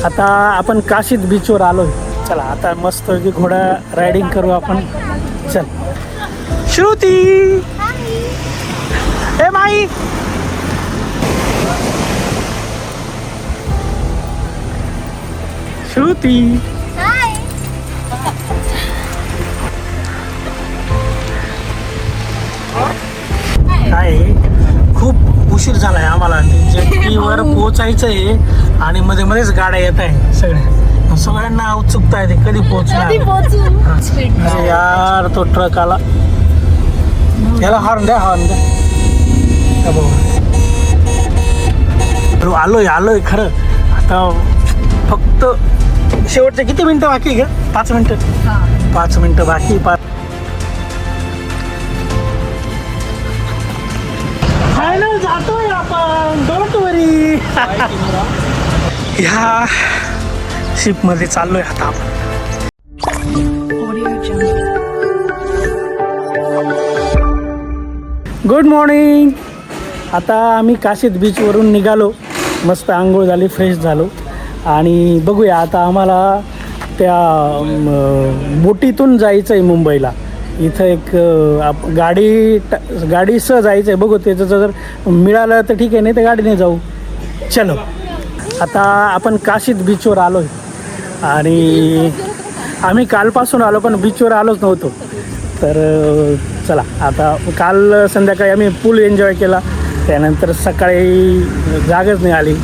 आता आपण काशीद बीचवर आलोय. चला आता मस्त घोडा रायडिंग करू आपण. चल श्रुती, ए माई, श्रुती. काय खूप उशीर झालाय आम्हाला. जेटीवर पोहोचायचंय आणि मध्ये मध्येच गाड्या येत आहे सगळ्यांना उत्सुकता आहे ते कधी पोहोचणार. अरे यार तो ट्रक आला. याला हॉर्न द्या, हॉर्न द्या. आलोय खरं. आता फक्त शेवटचे किती मिनिटं बाकी घ्या? 5 मिनिटं. 5 मिनिटं बाकी. फायनल जातोय आपण. डोंट वरी. ह्या शिप मध्ये चाललोय आता आपण. Good morning. आता आम्ही काशीद बीचवरून निघालो. मस्त आंघोळ झाली, फ्रेश झालो आणि बघूया आता आम्हाला त्या बोटीतून जायचं आहे मुंबईला. इथं एक गाडीसह जायचं आहे. बघू त्याचं जर मिळालं तर ठीक आहे, नाही तर गाडीने जाऊ. चलो आता आपण काशीद बीचवर आलो आहे आणि आम्ही कालपासून आलो पण बीचवर आलोच नव्हतो. तर चला आता काल संध्याकाळी आम्ही पूल एन्जॉय केला, त्यानंतर सकाळी जागच नाही आली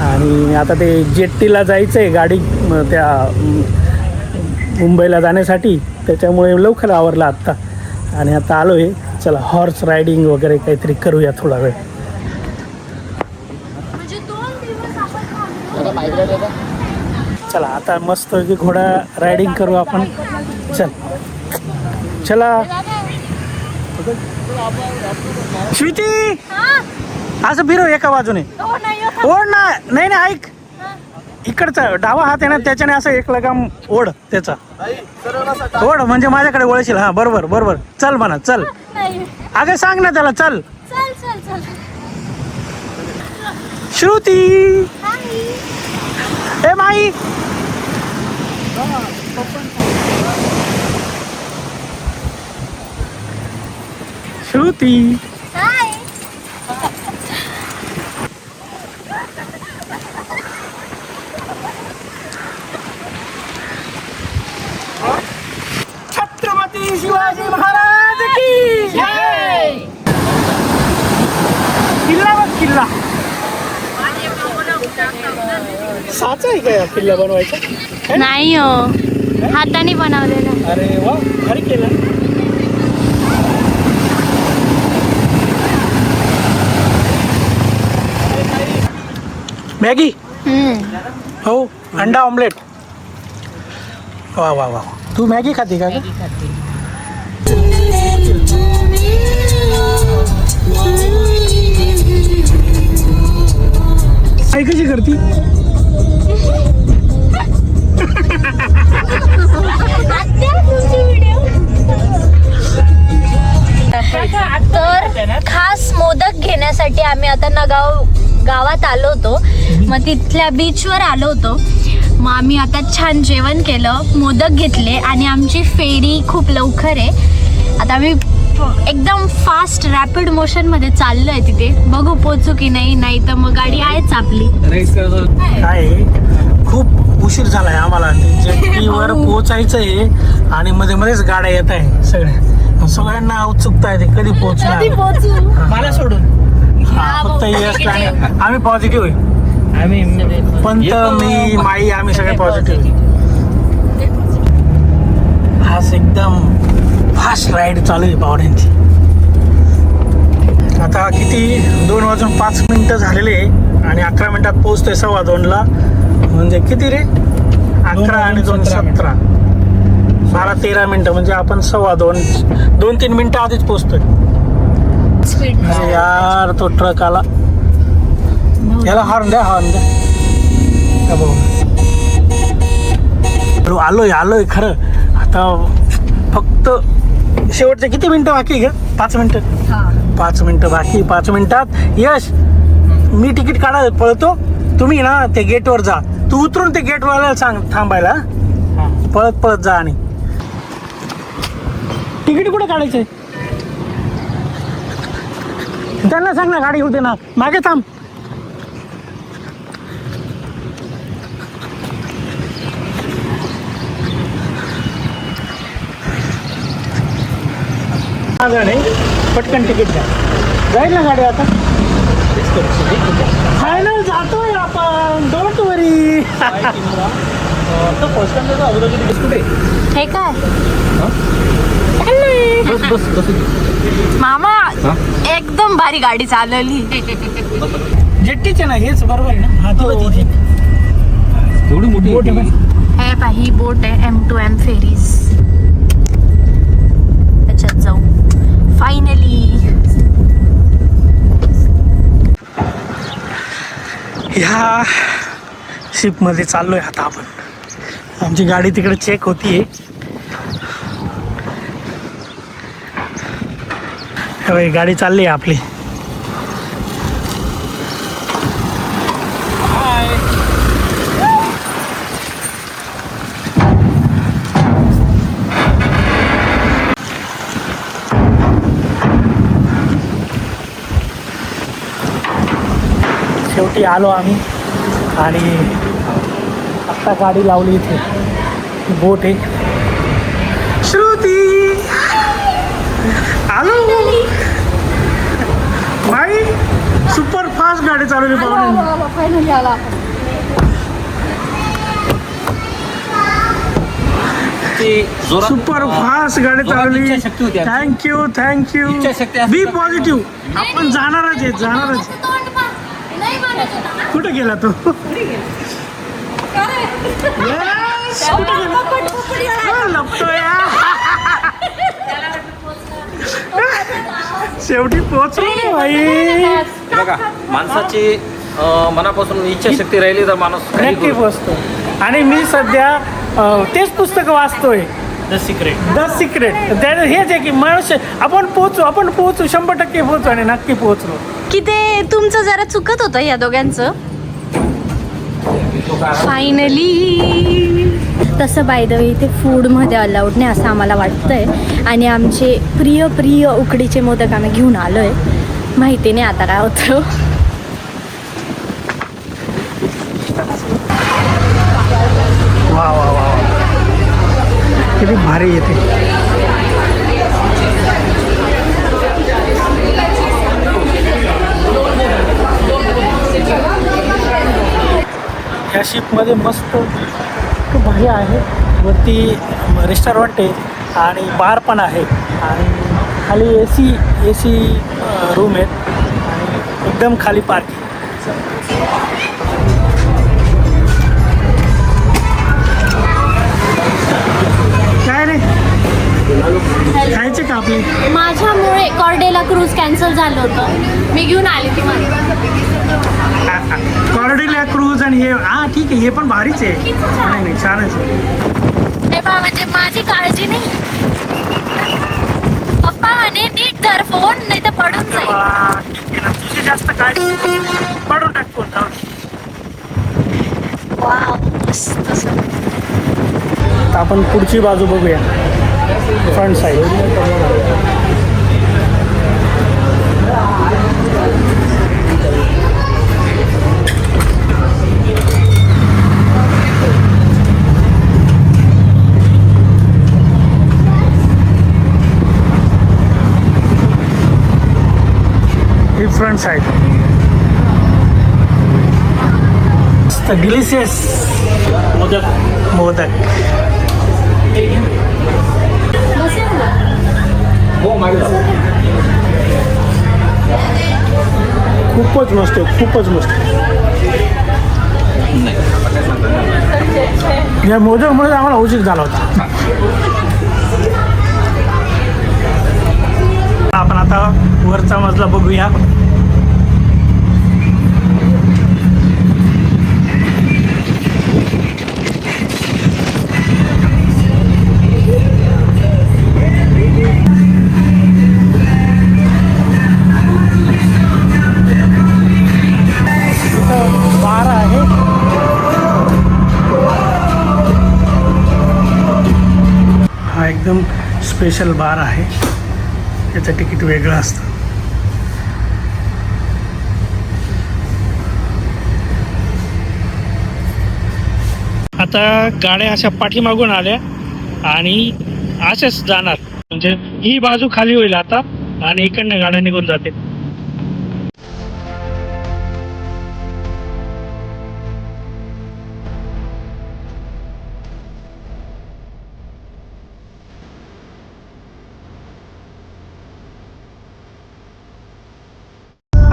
आणि आता ते जेट्टीला जायचं आहे गाडी त्या मुंबईला जाण्यासाठी. त्याच्यामुळे लवकर आवरला आत्ता आणि आता आलो आहे. चला हॉर्स रायडिंग वगैरे काहीतरी करूया थोडा वेळ. चला आता मस्त घोडा रायडिंग करू आपण. चला श्रुती, असं फिरव एका बाजूने. ओढ ना. नाही ऐक, इकडचा डावा हात आहे ना त्याच्याने असं एक लगाम ओढ त्याचा. ओढ म्हणजे माझ्याकडे वळशील. हा बरोबर बरोबर. चल म्हणा, चल. अगं सांग ना त्याला, चल. श्रुती, ए माई. श्रुती, छत्रपती शिवाजी महाराज की जय. किल्ला बघ, किल्ला. साचा आहे का किल्ला बनवायचा? नाही हो, हाताने बनवलेला. अरे वा, भारी केलं. मॅगी. हो, अंडा ऑमलेट. वा वा वा. तू मॅगी खाते का? आई कशी करती? तर खास मोदक घेण्यासाठी आम्ही आता गावात आलो होतो. मग तिथल्या बीचवर आलो होतो. मग आम्ही आता छान जेवण केलं, मोदक घेतले आणि आमची फेरी खूप लवकर आहे. आता आम्ही एकदम फास्ट रॅपिड मोशन मध्ये चाललोय तिथे. बघू पोचू की नाही तर मग गाडी आहेच आपली. काय खूप उशीर झालाय आम्हाला. जेटीवर पोहोचायचंय आणि मध्ये मध्येच गाड्या येत आहे सगळ्यांना उत्सुकता आहे ते कधी पोहोचणार. मला सोडून फक्त यश आणि आम्ही पॉझिटिव्ह आहे. आम्ही पंत, मी, माई, आम्ही सगळे पॉझिटिव्ह. हाच एकदम फास्ट राईड चालू आहे पावड्यांची. आता किती 2:05 झालेले आणि 11 मिनिटात पोहोचतोय 2:15ला. म्हणजे किती रे? 11 आणि 2 17, 12-13 मिनिटं. म्हणजे आपण 2-3 मिनिटं आधीच पोहोचतोय. अरे यार तो ट्रक आला. याला हॉर्न द्या, हॉर्न द्या. आलोय खरं. आता फक्त शेवटचे किती मिनिटं बाकी घ्या? 5 मिनिटं. 5 मिनिटं बाकी. 5 मिनिटात यश, मी तिकीट काढायला पळतो, तुम्ही ना ते गेटवर जा. तू उतरून ते गेट वाल्याला सांग थांबायला. पळत पळत जा. आणि तिकीट कुठे काढायचे त्यांना सांग ना, गाडी होते ना मागे थांब. पटकन तिकीट द्या. जाईल ना गाडी आता. फायनल जातोय आपण. डोंट वरी. हे काय मामा एकदम भारी गाडी चालवली. जेट्टीचे ना हेच बरोबर आहे ना. हा तो एवढी मोठी बोट आहे. हे पाही बोट आहे M2M फेरीज. त्याच्यात जाऊ फायनली. ह्या शिपमध्ये चाललोय आता आपण. आमची गाडी तिकडे चेक होतीये. गाडी चालली आहे आपली. शेवटी आलो आम्ही. आणि आत्ता गाडी लावली इथे. बोट आहे. श्रुती आलो भाई. सुपर फास्ट गाडी चालवली पाहुणे. सुपर फास्ट गाडी चालवली. Thank you thank you. Be positive. आपण जाणारच आहे जाणारच. कुठे गेला तो. शेवटी पोहोचलो भाई. बघा माणसाची मनापासून इच्छाशक्ती राहिली तर माणूस नक्की पोहोचतो. आणि मी सध्या तेच पुस्तक वाचतोय. The secret. हेच आहे की मनुष्य आपण पोहोचू 100% पोहोचू. आणि नक्की पोहोचलो. की ते तुमचं जरा चुकत होतं या दोघांचं. फायनली. तसं बाय द वे इथे फूडमध्ये अलाउड नाही असं आम्हाला वाटतंय. आणि आमचे प्रिय उकडीचे मोदक आम्ही घेऊन आलोय. माहिती नाही आता काय होतं. वा वा वा किती भारी येते. ह्या शिपमध्ये मस्त खूप भारी आहे. वरती रेस्टॉरंट आहे आणि बार पण आहे. आणि खाली ए सी रूम आहेत. आणि एकदम खाली पार्किंग. काय रे खायचे का आपले. माझ्यामुळे कॉर्डेला क्रूज कॅन्सल झालं होतं. मी घेऊन आले ती कॉर्डेला क्रूज. आणि हे हा ठीक आहे. हे पण भारीच आहे. नाही छानच आहे. म्हणजे माझी काळजी नाही. पप्पा म्हणे नीट धर फोन नाही तर पडून जाईल. तुझी जास्त काळजी पडून टाक फोन. आपण पुढची बाजू बघूया. Front side. ही फ्रंट साईड. डिलिशियस मोदक. खूपच मस्त. या मोदकमुळे आम्हाला उशीर झाला होता. आपण आता वरचा मजला बघूया. बार आहे. एकदम स्पेशल बार आहे, याचं तिकीट वेगळं असतं. आता गाड्या अशा पाठीमागून आल्या आणि असेच जाणार, म्हणजे ही बाजू खाली होईल आता आणि इकडनं गाड्या निघून जाते.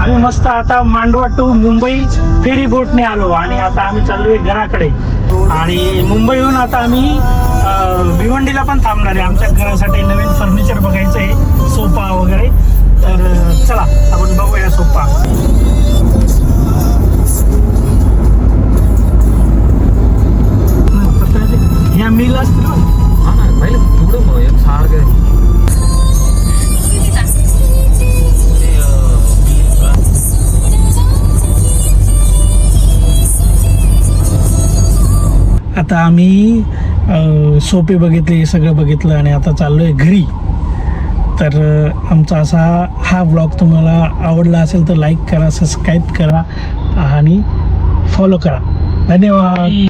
आम्ही मस्त आता मांडवा टू मुंबई फेरी बोटने आलो आणि आता आम्ही चाललोय घराकडे. आणि मुंबईहून आता आम्ही भिवंडीला पण थांबणार आहे, आमच्या घरासाठी नवीन फर्निचर बघायचं आहे, सोफा वगैरे. तर चला आपण बघूया सोफा. ह्या मिल असतील ना? हा ना, पहिले पुढं एक सारखं आता आम्ही सोफे बघितले, सगळं बघितलं आणि आता चाललो आहे घरी. तर आमचा असा हा ब्लॉग तुम्हाला आवडला असेल तर लाईक करा, सबस्क्राईब करा आणि फॉलो करा. धन्यवाद.